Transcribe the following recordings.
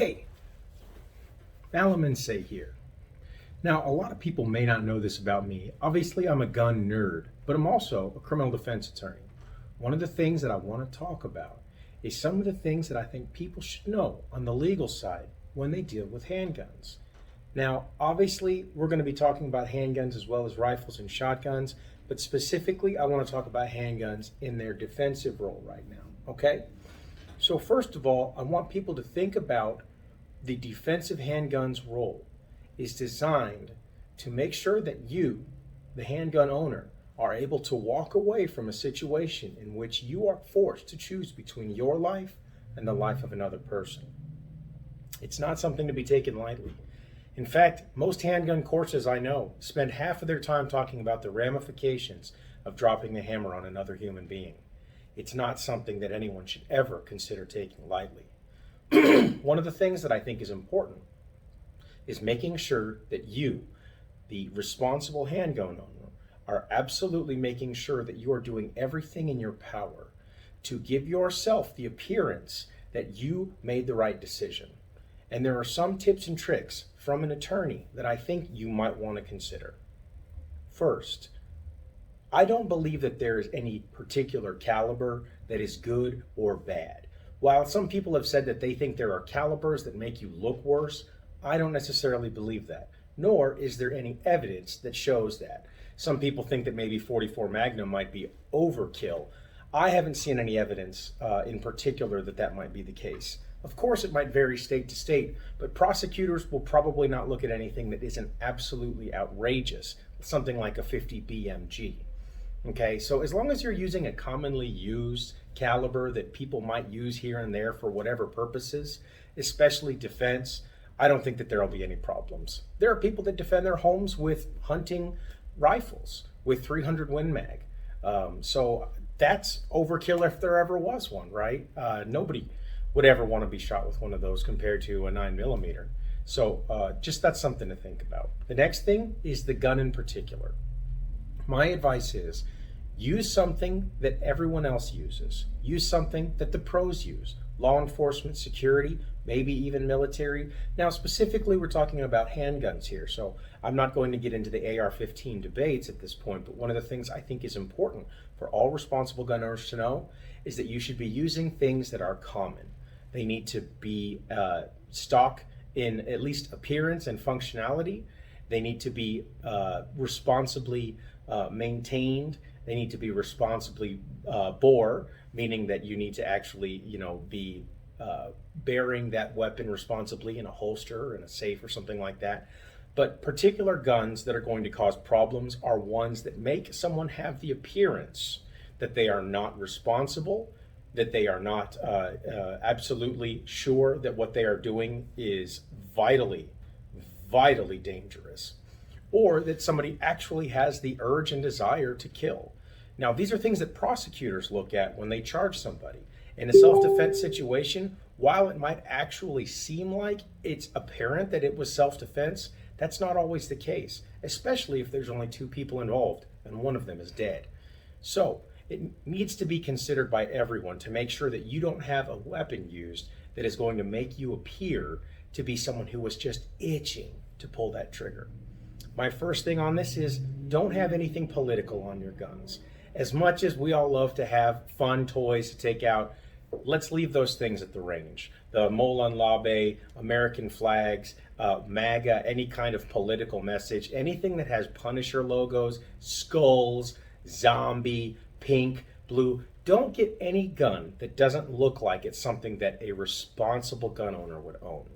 Hey, Malaman say here. Now, a lot of people may not know this about me. Obviously, I'm a gun nerd, but I'm also a criminal defense attorney. One of the things that I want to talk about is some of the things that I think people should know on the legal side when they deal with handguns. Now, obviously, we're going to be talking about handguns as well as rifles and shotguns, but specifically, I want to talk about handguns in their defensive role right now, okay? So first of all, I want people to think about the defensive handgun's role is designed to make sure that you, the handgun owner, are able to walk away from a situation in which you are forced to choose between your life and the life of another person. It's not something to be taken lightly. In fact, most handgun courses I know spend half of their time talking about the ramifications of dropping the hammer on another human being. It's not something that anyone should ever consider taking lightly. One of the things that I think is important is making sure that you, the responsible handgun owner, are absolutely making sure that you are doing everything in your power to give yourself the appearance that you made the right decision. And there are some tips and tricks from an attorney that I think you might want to consider. First, I don't believe that there is any particular caliber that is good or bad. While some people have said that they think there are calibers that make you look worse, I don't necessarily believe that, nor is there any evidence that shows that. Some people think that maybe 44 Magnum might be overkill. I haven't seen any evidence in particular that that might be the case. Of course, it might vary state to state, but prosecutors will probably not look at anything that isn't absolutely outrageous, something like a 50 BMG. Okay, so as long as you're using a commonly used caliber that people might use here and there for whatever purposes, especially defense, I don't think that there will be any problems. There are people that defend their homes with hunting rifles with 300 Win Mag. So that's overkill if there ever was one, right? Nobody would ever want to be shot with one of those compared to a 9mm. So just that's something to think about. The next thing is the gun in particular. My advice is use something that everyone else uses. Use something that the pros use. Law enforcement, security, maybe even military. Now, specifically, we're talking about handguns here, so I'm not going to get into the AR-15 debates at this point, but one of the things I think is important for all responsible gun owners to know is that you should be using things that are common. They need to be stock in at least appearance and functionality. They need to be responsibly maintained. They need to be responsibly bore, meaning that you need to actually, be bearing that weapon responsibly in a holster or in a safe or something like that. But particular guns that are going to cause problems are ones that make someone have the appearance that they are not responsible, that they are not absolutely sure that what they are doing is vitally dangerous, or that somebody actually has the urge and desire to kill. Now, these are things that prosecutors look at when they charge somebody. In a self-defense situation, while it might actually seem like it's apparent that it was self-defense, that's not always the case, especially if there's only two people involved and one of them is dead. So it needs to be considered by everyone to make sure that you don't have a weapon used that is going to make you appear to be someone who was just itching to pull that trigger. My first thing on this is don't have anything political on your guns. As much as we all love to have fun toys to take out, let's leave those things at the range. The Molon Labe, American flags, MAGA, any kind of political message, anything that has Punisher logos, skulls, zombie, pink, blue. Don't get any gun that doesn't look like it's something that a responsible gun owner would own.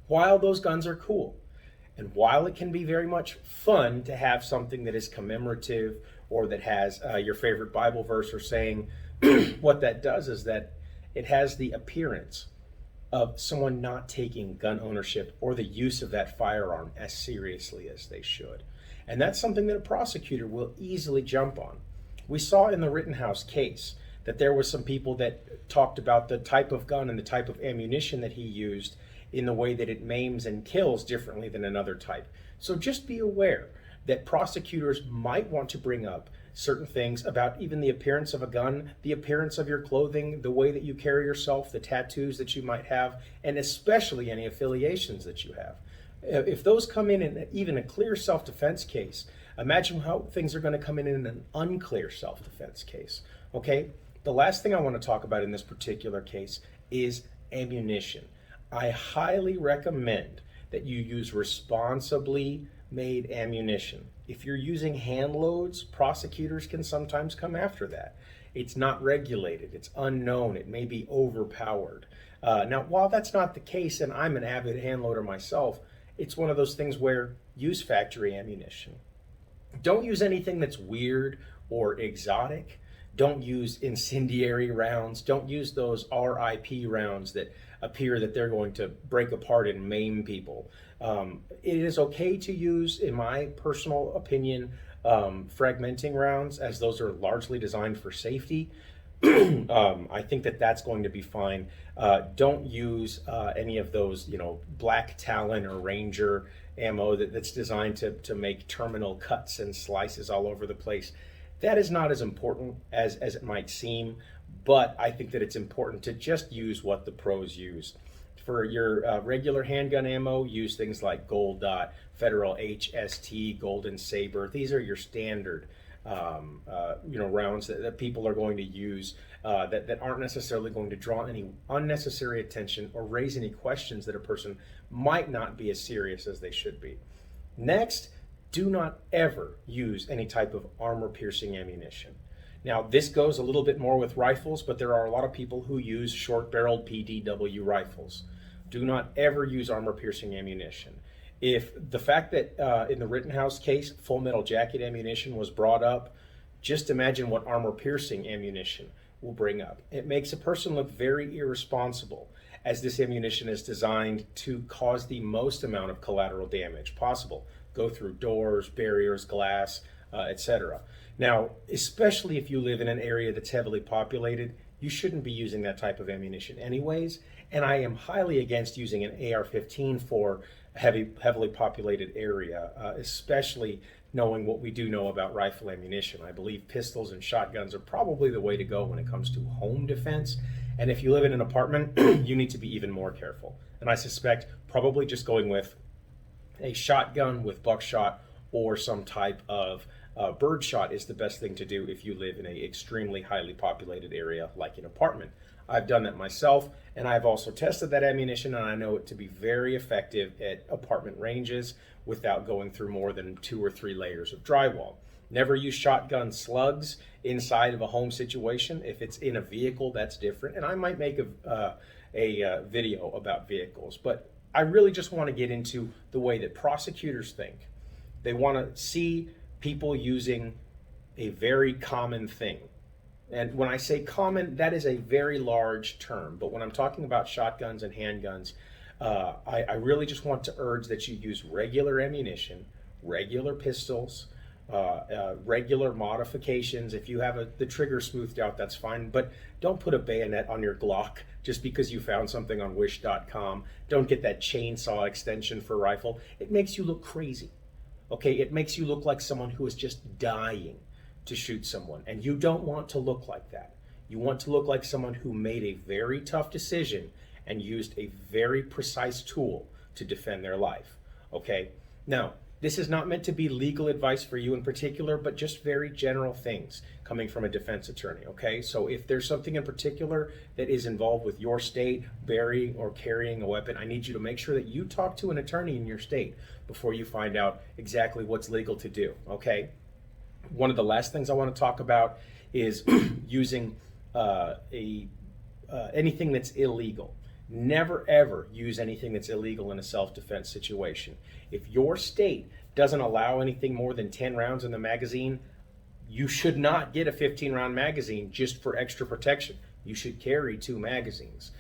While those guns are cool, and while it can be very much fun to have something that is commemorative or that has your favorite Bible verse or saying, what that does is that it has the appearance of someone not taking gun ownership or the use of that firearm as seriously as they should. And that's something that a prosecutor will easily jump on. We saw in the Rittenhouse case that there was some people that talked about the type of gun and the type of ammunition that he used in the way that it maims and kills differently than another type. So just be aware that prosecutors might want to bring up certain things about even the appearance of a gun, the appearance of your clothing, the way that you carry yourself, the tattoos that you might have, and especially any affiliations that you have. If those come in even a clear self-defense case, imagine how things are going to come in an unclear self-defense case. Okay? The last thing I want to talk about in this particular case is ammunition. I highly recommend that you use responsibly made ammunition. If you're using hand loads, prosecutors can sometimes come after that. It's not regulated, it's unknown, it may be overpowered. Now, while that's not the case, and I'm an avid hand loader myself, it's one of those things where use factory ammunition. Don't use anything that's weird or exotic. Don't use incendiary rounds. Don't use those RIP rounds that appear that they're going to break apart and maim people. It is okay to use, in my personal opinion, fragmenting rounds, as those are largely designed for safety. I think that that's going to be fine. Don't use any of those, Black Talon or Ranger ammo that's designed to make terminal cuts and slices all over the place. That is not as important as it might seem, but I think that it's important to just use what the pros use. For your regular handgun ammo, use things like Gold Dot, Federal HST, Golden Saber. These are your standard rounds that people are going to use that aren't necessarily going to draw any unnecessary attention or raise any questions that a person might not be as serious as they should be. Next, do not ever use any type of armor-piercing ammunition. Now, this goes a little bit more with rifles, but there are a lot of people who use short-barreled PDW rifles. Do not ever use armor-piercing ammunition. If the fact that in the Rittenhouse case, full metal jacket ammunition was brought up, just imagine what armor-piercing ammunition will bring up. It makes a person look very irresponsible, as this ammunition is designed to cause the most amount of collateral damage possible. Go through doors, barriers, glass, etc. Now, especially if you live in an area that's heavily populated, you shouldn't be using that type of ammunition anyways. And I am highly against using an AR-15 for a heavily populated area, especially knowing what we do know about rifle ammunition. I believe pistols and shotguns are probably the way to go when it comes to home defense. And if you live in an apartment, you need to be even more careful. And I suspect probably just going with a shotgun with buckshot or some type of birdshot is the best thing to do if you live in an extremely highly populated area like an apartment. I've done that myself, and I've also tested that ammunition, and I know it to be very effective at apartment ranges without going through more than 2 or 3 layers of drywall. Never use shotgun slugs inside of a home situation. If it's in a vehicle, that's different, and I might make a video about vehicles, but I really just want to get into the way that prosecutors think. They want to see people using a very common thing. And when I say common, that is a very large term. But when I'm talking about shotguns and handguns, I really just want to urge that you use regular ammunition, regular pistols, regular modifications. If you have the trigger smoothed out, that's fine. But don't put a bayonet on your Glock just because you found something on wish.com. Don't get that chainsaw extension for rifle. It makes you look crazy. Okay, it makes you look like someone who is just dying to shoot someone, and you don't want to look like that. You want to look like someone who made a very tough decision and used a very precise tool to defend their life. Okay, now this is not meant to be legal advice for you in particular, but just very general things coming from a defense attorney. Okay, so if there's something in particular that is involved with your state bearing or carrying a weapon, I need you to make sure that you talk to an attorney in your state before you find out exactly what's legal to do. Okay. One of the last things I want to talk about is using anything that's illegal. Never ever use anything that's illegal in a self-defense situation. If your state doesn't allow anything more than 10 rounds in the magazine, you should not get a 15-round magazine just for extra protection. You should carry 2 magazines.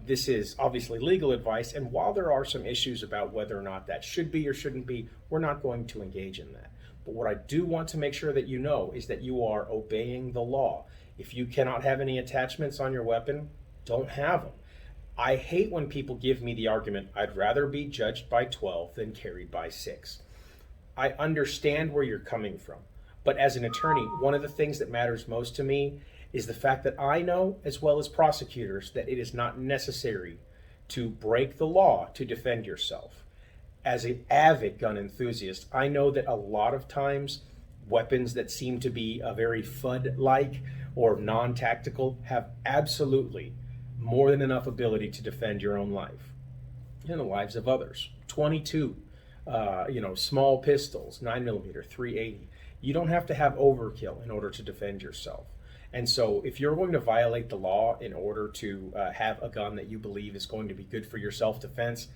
This is obviously legal advice, and while there are some issues about whether or not that should be or shouldn't be, we're not going to engage in that. But what I do want to make sure that you know is that you are obeying the law. If you cannot have any attachments on your weapon, don't have them. I hate when people give me the argument, I'd rather be judged by 12 than carried by 6. I understand where you're coming from. But as an attorney, one of the things that matters most to me is the fact that I know, as well as prosecutors, that it is not necessary to break the law to defend yourself. As an avid gun enthusiast, I know that a lot of times weapons that seem to be very FUD-like or non-tactical have absolutely more than enough ability to defend your own life and the lives of others. 22, small pistols, 9mm, 380. You don't have to have overkill in order to defend yourself. And so if you're going to violate the law in order to have a gun that you believe is going to be good for your self-defense,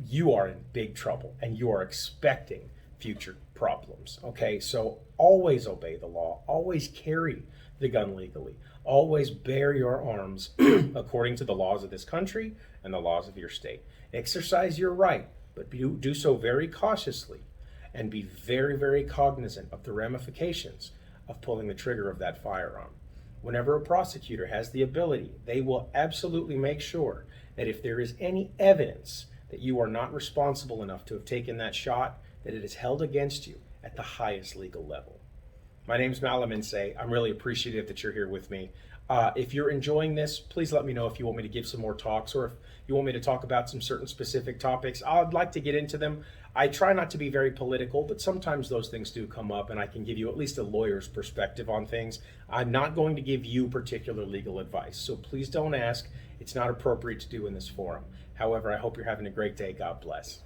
you are in big trouble and you are expecting future problems. Okay, so always obey the law, always carry the gun legally, always bear your arms according to the laws of this country and the laws of your state. Exercise your right, but do so very cautiously and be very, very cognizant of the ramifications of pulling the trigger of that firearm. Whenever a prosecutor has the ability, they will absolutely make sure that if there is any evidence that you are not responsible enough to have taken that shot, that it is held against you at the highest legal level. My name's Malaminse. I'm really appreciative that you're here with me. If you're enjoying this, please let me know if you want me to give some more talks or if you want me to talk about some certain specific topics. I'd like to get into them. I try not to be very political, but sometimes those things do come up and I can give you at least a lawyer's perspective on things. I'm not going to give you particular legal advice, so please don't ask. It's not appropriate to do in this forum. However, I hope you're having a great day. God bless.